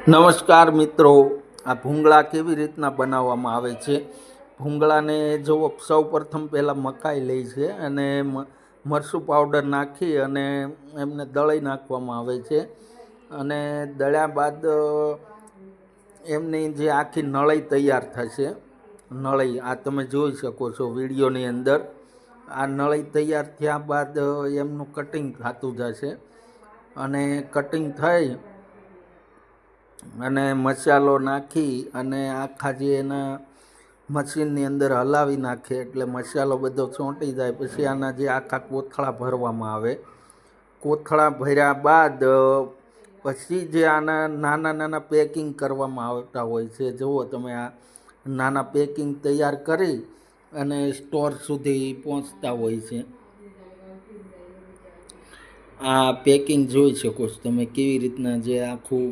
નમસ્કાર મિત્રો, આ ભૂંગળા કેવી રીતના બનાવવામાં આવે છે? ભૂંગળાને જુઓ, સૌ પ્રથમ પહેલાં મકાઈ લે છે અને મરચું પાવડર નાખી અને એમને દળી નાખવામાં આવે છે. અને દળ્યા બાદ એમની જે આખી નળી તૈયાર થશે. નળી આ તમે જોઈ શકો છો વિડીયોની અંદર. આ નળી તૈયાર થયા બાદ એમનું કટિંગ થતું જશે અને કટિંગ થઈ અને મસાલો નાખી અને આખા જે એના મશીનની અંદર હલાવી નાખે એટલે મસાલો બધો ચોંટી જાય. પછી આના જે આખા કોથળા ભરવામાં આવે. કોથળા ભર્યા બાદ પછી જે આના નાના નાના પેકિંગ કરવામાં આવતા હોય છે. જુઓ તમે, આ નાના પેકિંગ તૈયાર કરી અને સ્ટોર સુધી પહોંચતા હોય છે. આ પેકિંગ જોઈ શકો છો તમે કેવી રીતના જે આખું